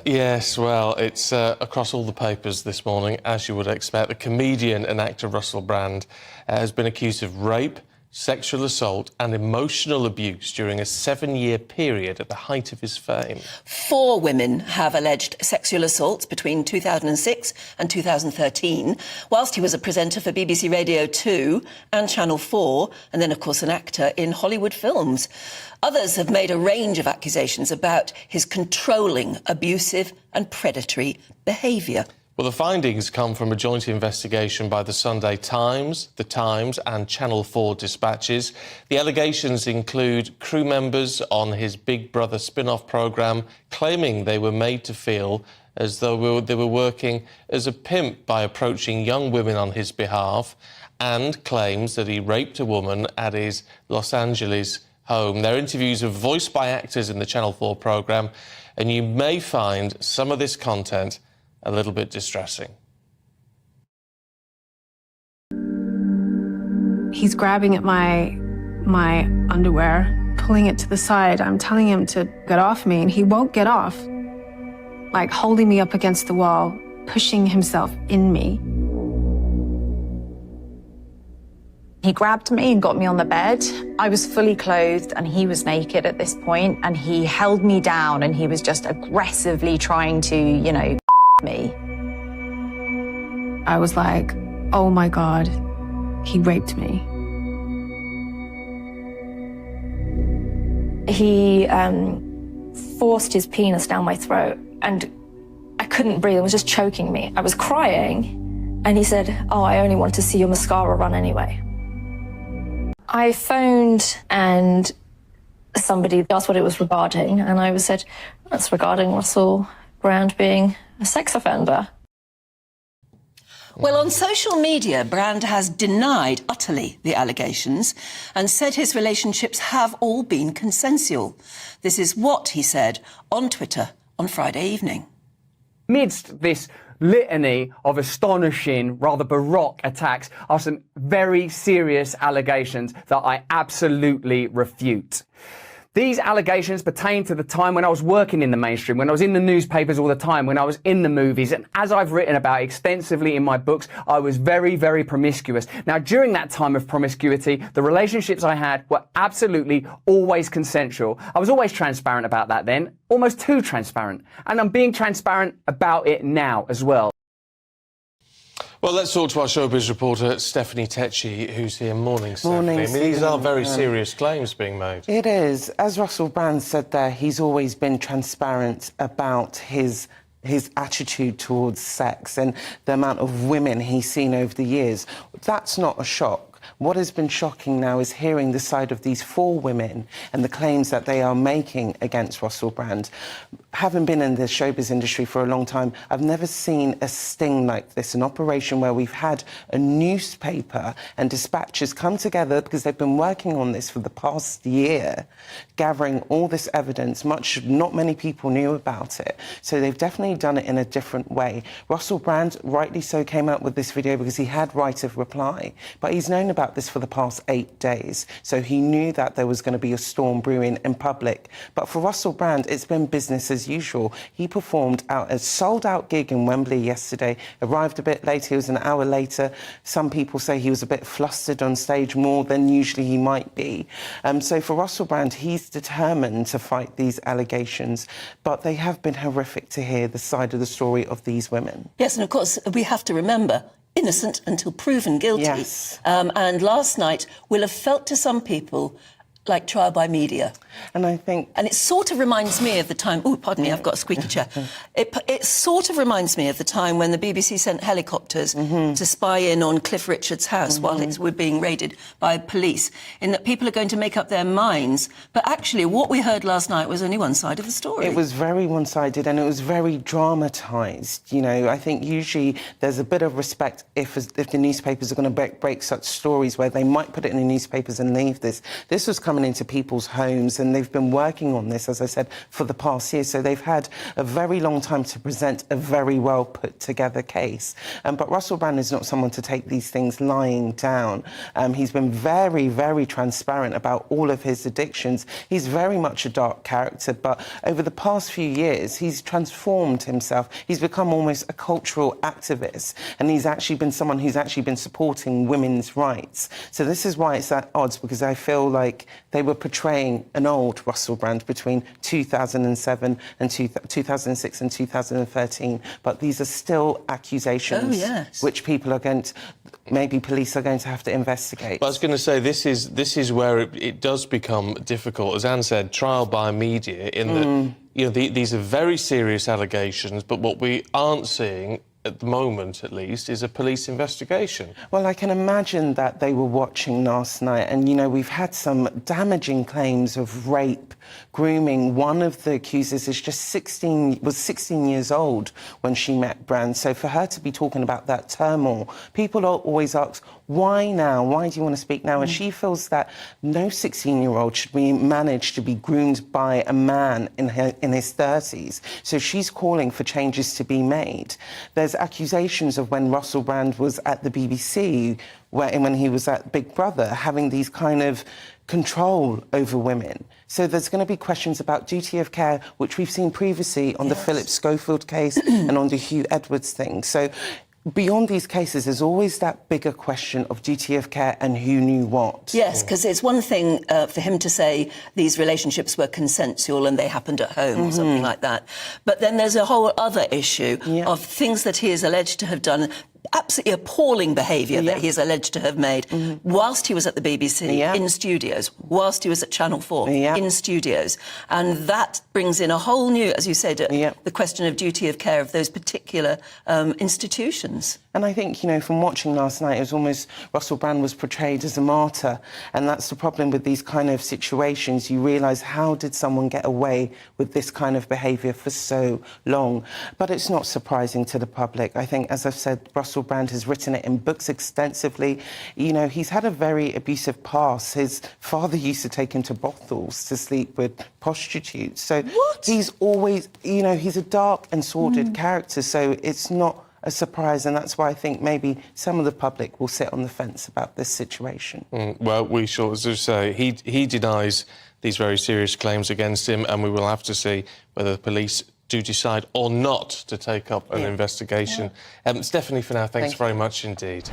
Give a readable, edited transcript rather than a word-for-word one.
Yes, well, it's across all the papers this morning, as you would expect. The comedian and actor Russell Brand has been accused of rape, sexual assault and emotional abuse during a 7-year period at the height of his fame. 4 women have alleged sexual assaults between 2006 and 2013, whilst he was a presenter for BBC Radio 2 and Channel 4, and then, of course, an actor in Hollywood films. Others have made a range of accusations about his controlling, abusive and predatory behaviour. Well, the findings come from a joint investigation by the Sunday Times, The Times and Channel 4 dispatches. The allegations include crew members on his Big Brother spin-off programme claiming they were made to feel as though they were working as a pimp by approaching young women on his behalf, and claims that he raped a woman at his Los Angeles home. Their interviews are voiced by actors in the Channel 4 programme, and you may find some of this content a little bit distressing. He's grabbing at my underwear, pulling it to the side. I'm telling him to get off me, and he won't get off. Like holding me up against the wall, pushing himself in me. He grabbed me and got me on the bed. I was fully clothed and he was naked at this point, and he held me down and he was just aggressively trying to, you know, me. I was like, oh my God, he raped me. He forced his penis down my throat and I couldn't breathe. It was just choking me. I was crying and he said, oh, I only want to see your mascara run anyway. I phoned and somebody asked what it was regarding, and I said, that's regarding Russell Brand being a sex offender. Well, on social media, Brand has denied utterly the allegations and said his relationships have all been consensual. This is what he said on Twitter on Friday evening. Amidst this litany of astonishing, rather baroque attacks are some very serious allegations that I absolutely refute. These allegations pertain to the time when I was working in the mainstream, when I was in the newspapers all the time, when I was in the movies, and as I've written about extensively in my books, I was very, very promiscuous. Now, during that time of promiscuity, the relationships I had were absolutely always consensual. I was always transparent about that then, almost too transparent, and I'm being transparent about it now as well. Well, let's talk to our showbiz reporter, Stephanie Takyi, who's here. Morning, Stephanie. Morning, I mean, these are very serious claims being made. It is. As Russell Brand said there, he's always been transparent about his attitude towards sex and the amount of women he's seen over the years. That's not a shock. What has been shocking now is hearing the side of these 4 women and the claims that they are making against Russell Brand. Having been in the showbiz industry for a long time, I've never seen a sting like this, an operation where we've had a newspaper and dispatches come together because they've been working on this for the past year, gathering all this evidence. Not many people knew about it. So they've definitely done it in a different way. Russell Brand, rightly so, came out with this video because he had right of reply, but he's known about this for the past 8 days, so he knew that there was going to be a storm brewing in public. But for Russell Brand, it's been business as usual. He performed out a sold-out gig in Wembley yesterday, arrived a bit late. He was an hour later. Some people say he was a bit flustered on stage, more than usually he might be. So for Russell Brand, he's determined to fight these allegations, but they have been horrific to hear the side of the story of these women. Yes, and of course, we have to remember, innocent until proven guilty. Yes. And last night will have felt to some people like trial by media. And I think... And it sort of reminds me of the time... Oh, pardon me, I've got a squeaky chair. It sort of reminds me of the time when the BBC sent helicopters to spy in on Cliff Richard's house while it was being raided by police, in that people are going to make up their minds. But actually, what we heard last night was only one side of the story. It was very one-sided and it was very dramatised. You know, I think usually there's a bit of respect if the newspapers are going to break such stories where they might put it in the newspapers and leave this. This was coming coming into people's homes, and they've been working on this, as I said, for the past year. So they've had a very long time to present a very well put together case. But Russell Brand is not someone to take these things lying down. He's been very, very transparent about all of his addictions. He's very much a dark character, but over the past few years, he's transformed himself. He's become almost a cultural activist, and he's actually been someone who's actually been supporting women's rights. So this is why it's at odds, because I feel like they were portraying an old Russell Brand between 2007 and 2006 and 2013, but these are still accusations which people are going to, maybe police are going to have to investigate. But I was going to say, this is where it does become difficult. As Anne said, trial by media, in that, you know, these are very serious allegations, but what we aren't seeing, at the moment at least, is a police investigation. Well, I can imagine that they were watching last night, and, you know, we've had some damaging claims of rape, grooming. One of the accusers is just 16 years old when she met Brand. So for her to be talking about that turmoil, people always ask, why now? Why do you want to speak now? And she feels that no 16-year-old should be managed to be groomed by a man in his 30s. So she's calling for changes to be made. There's accusations of when Russell Brand was at the BBC, when he was at Big Brother, having these kind of control over women. So there's going to be questions about duty of care, which we've seen previously on the Philip Schofield case and on the Hugh Edwards thing. So beyond these cases, there's always that bigger question of duty of care and who knew what. Yes, because it's one thing for him to say these relationships were consensual and they happened at home or something like that. But then there's a whole other issue of things that he is alleged to have done, absolutely appalling behaviour that he is alleged to have made whilst he was at the BBC, in studios, whilst he was at Channel 4, in studios. And that brings in a whole new, as you said, the question of duty of care of those particular institutions. And I think, you know, from watching last night, it was almost Russell Brand was portrayed as a martyr. And that's the problem with these kind of situations. You realise, how did someone get away with this kind of behaviour for so long? But it's not surprising to the public. I think, as I've said, Russell Brand has written it in books extensively. You know, he's had a very abusive past. His father used to take him to brothels to sleep with prostitutes. So he's always, you know, he's a dark and sordid character. So it's not a surprise, and that's why I think maybe some of the public will sit on the fence about this situation. Well, we shall, as I say, he denies these very serious claims against him, and we will have to see whether the police do decide or not to take up an investigation. Stephanie, for now, thanks very much indeed.